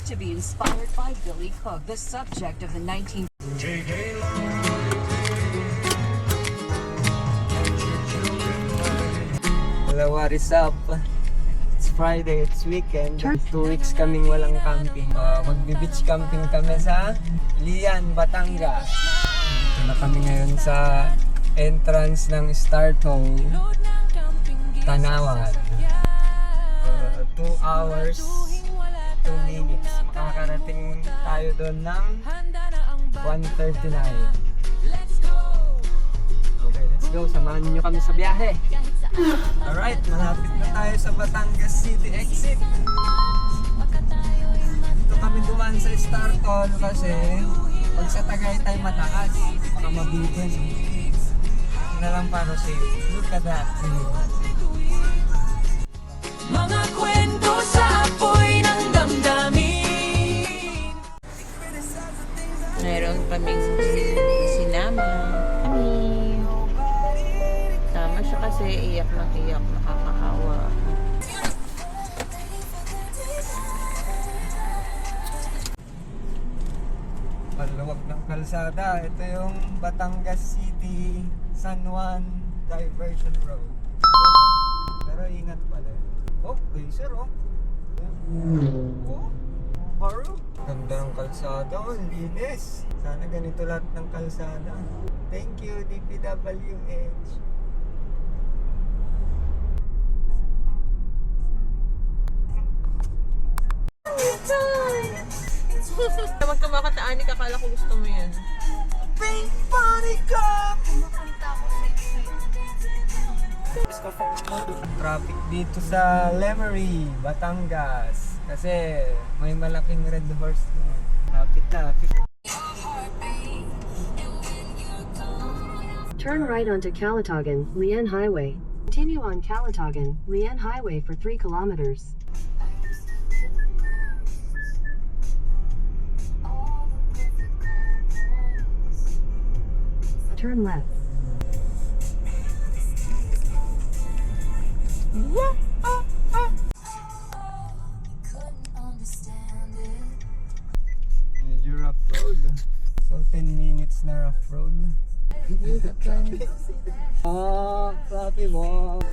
to be inspired by Billy Cook, the subject of the 19... Hello, what is up? It's Friday, it's weekend. 2 weeks kaming walang camping. Magbe-beach camping kami sa Lian, Batangas. Ito na kami ngayon sa entrance ng Start Home, Tanawan. 2 hours, 2 minutes. Makakarating tayo doon ng 1:39. Okay, let's go. Samahan niyo kami sa biyahe. Alright, malapit na tayo sa Batangas City exit. Ito kami dumaan sa Star Toll kasi pag sa Tagaytay mataas, baka mabitin. Na lang para safe. Look at that view. Mga kwento sa apoy ng damdamin. Mayroon kaming sinama. Tama siya kasi iyak, nakakaawa. Paluwag ng kalsada. Ito yung Batangas City San Juan Diversion Road. Pero ingat pala. Oh, laser oh. Oh, baro. Ganda ng kalsada, oh, linis. Sana ganito lahat ng kalsada. Thank you, DPWH. Naman ka makataani, kakala ko gusto mo yan. Pink Bunny Cup! Traffic dito sa Lemery, Batangas. Kasi may malaking red horse doon. Traffic na. Turn right onto Calatagan, Lian Highway. Continue on Calatagan, Lian Highway for 3 kilometers. Turn left. Medyo rough road. So 10 minutes na rough road. Oh, floppy mo.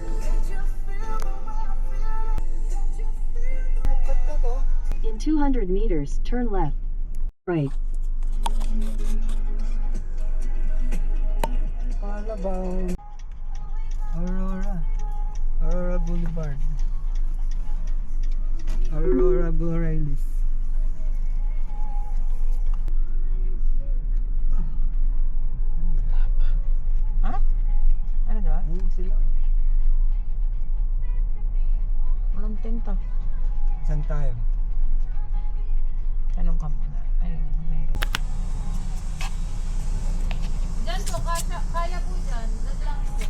In 200 meters, turn left. Right. Palabaw. Aurora Boulevard. Aurora Borealis. Ha? Ano ba? Ayun sila. Walang tinta. Saan tayo? Tanong ka muna. Ayun, meron. Diyan po, kaya po dyan. Dadlang po.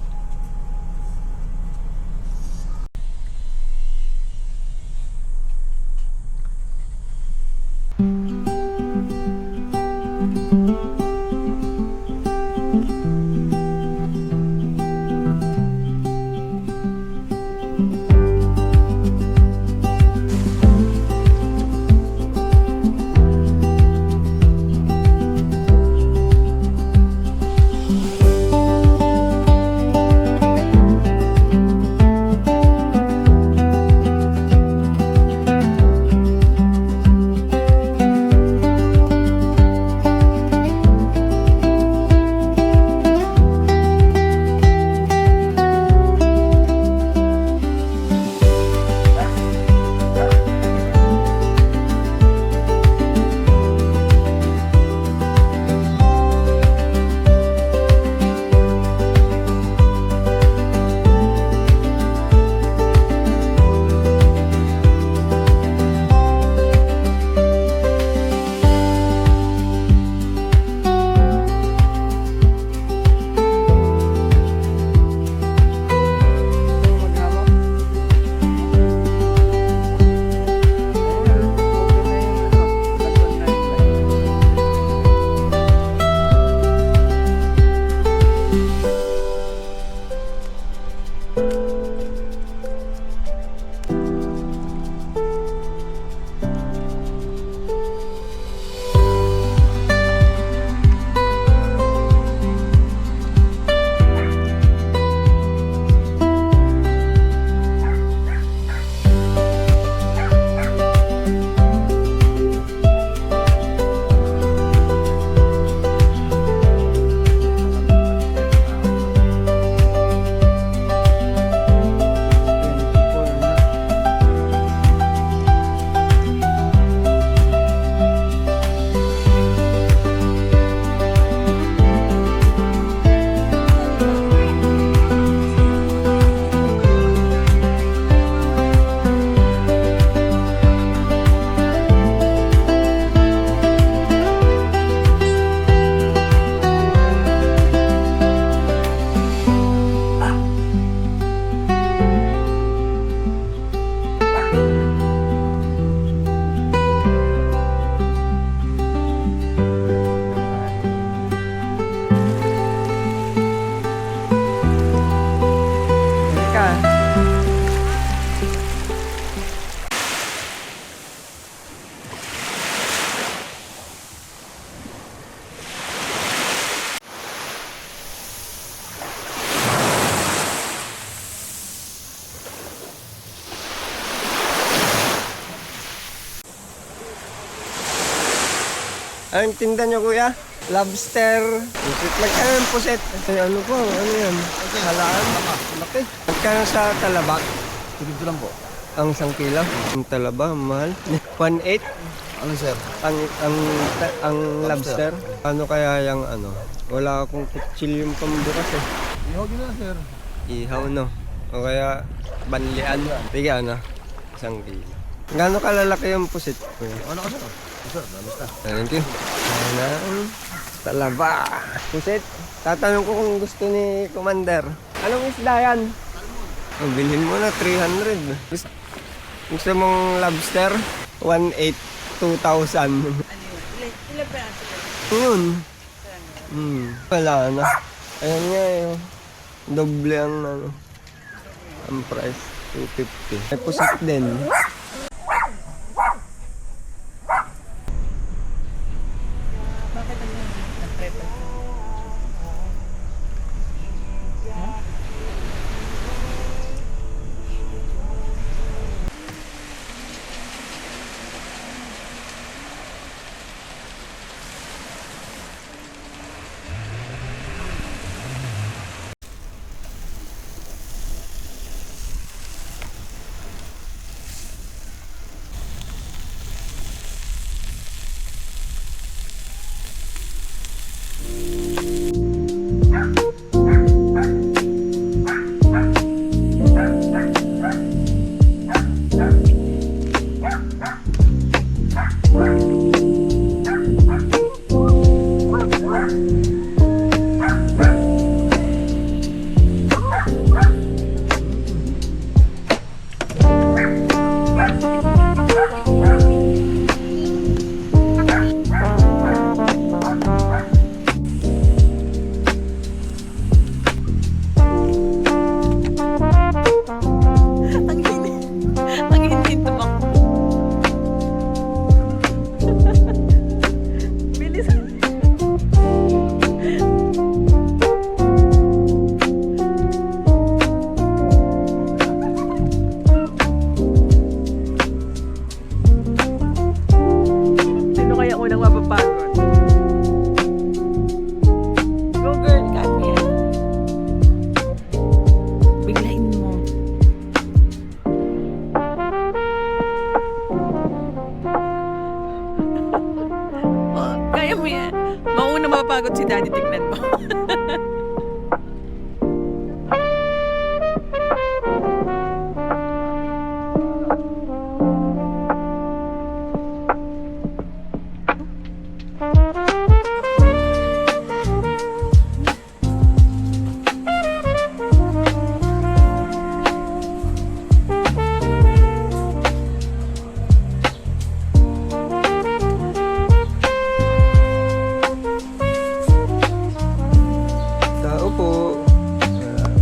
Anong tinda nyo, kuya? Lobster. Pusit. Magkano yung pusit? Ay, ano po? Ano yan? Halaan? Laki. Magkano sa talabak? Tigil lang po. Ang 1 kilo? Ang talaba, mahal. 1.8? Ano sir? Ang lobster? Ano kaya yung ano? Wala akong kutsilyong pambukas eh. Ihog na sir. Ihaw no? O kaya banlian? Sige ano? 1 kilo. Gano'ng kalalaki yung pusit? Ano ka sir? Sir, damis na. Thank you. Ayan. Talaba. Pusit. Tatanong ko kung gusto ni Commander. Anong isda yan? Oh, bilhin mo na 300. Gusto mong lobster? 1.8, 2,000. Ilan pa yan? Yun. Wala na. Ayan nga eh. Doble ang price. 250. May pusit din. Bakit ano nag-prepare? Ang hindi tumakbo. Bilis. Sino kaya unang mapapagod? Go girl, kaya mo yan. Biglain mo. Oh, kaya mo yan. Mauna mapapagod si daddy, tignan mo. Tao po.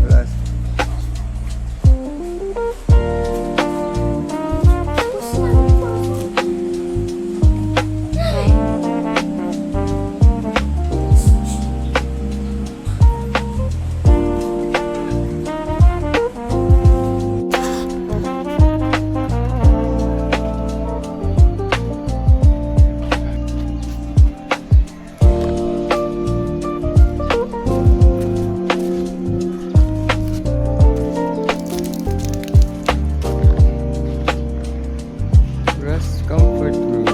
Wala. Rest comfort room.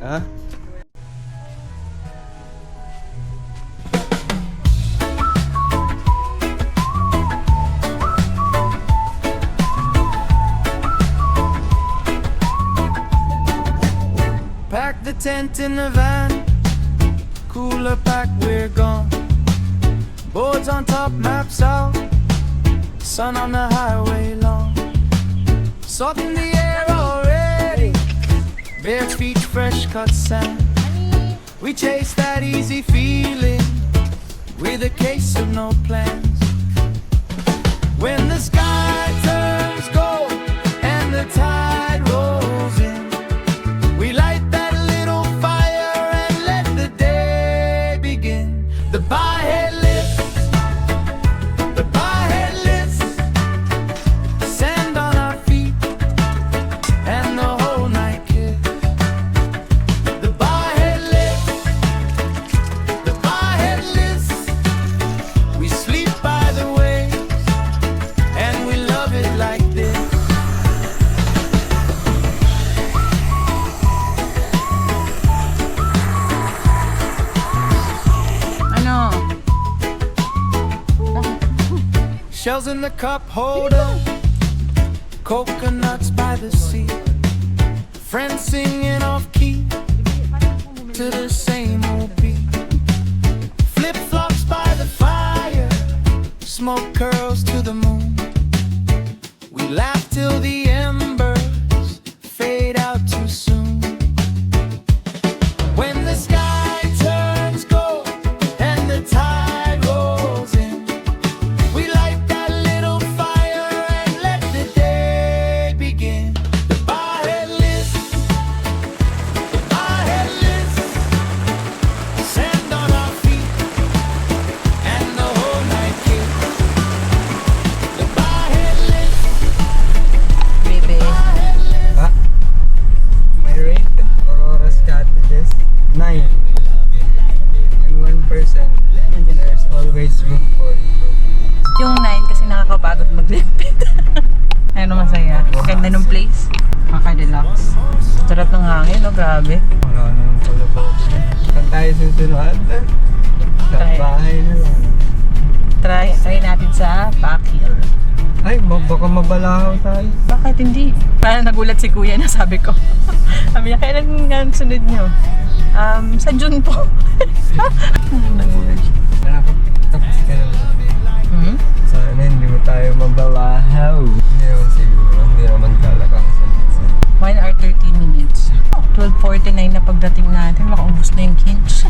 Ha? Pack the tent in the van, cooler pack, we're gone. Boards on top, maps out, sun on the highway long. Salt in the air already. Bare feet, fresh cut sand. We chase that easy feeling with a case of no plans. When the sky turns gold and the tide rolls in, we light that little fire and let the day begin. The bar head lifts, the bar head lifts, sand on our feet, and the whole night kiss. The bar head lifts, the bar head lifts, we sleep by the waves, and we love it like this. Ano? Shells in the cup holder, coconuts by the sea, friends singing off key to the same old beat. Flip flops by the fire, smoke curls to the moon. We laugh till the embers fade out too soon. When the sky turns gold and the tide rolls in, we light that little fire and let the day begin. The barhead lifts, the barhead lifts, sand on our feet, and the whole night kiss. The barhead lifts, Baby. Ah, my rate, Aurora's Cottages, 9. And 1%, there's always room for improvement. Yung 9 kasi nakakapagod maglipit. Ano masaya? Ganda ng place. Kaka-relax. Sarap ng hangin, no? Grabe. Wala nang kalabaw. Saan tayo susunod? Sa Tayo. bahay na lang. Try natin sa Backhill. Ay, baka mabalahaw tayo. Bakit hindi? Parang nagulat si kuya na sabi ko. Sabi niya, kailan nga ang sunod niyo? Sa June po. Nagulat siya. Nakakapos ka na. Hmm? Sana hindi mo tayo mabalahaw. Hindi naman siguro. Hindi naman kalakang sa 1 hour 13 minutes. 12:49 na pagdating natin. Makaubos na yung hinge.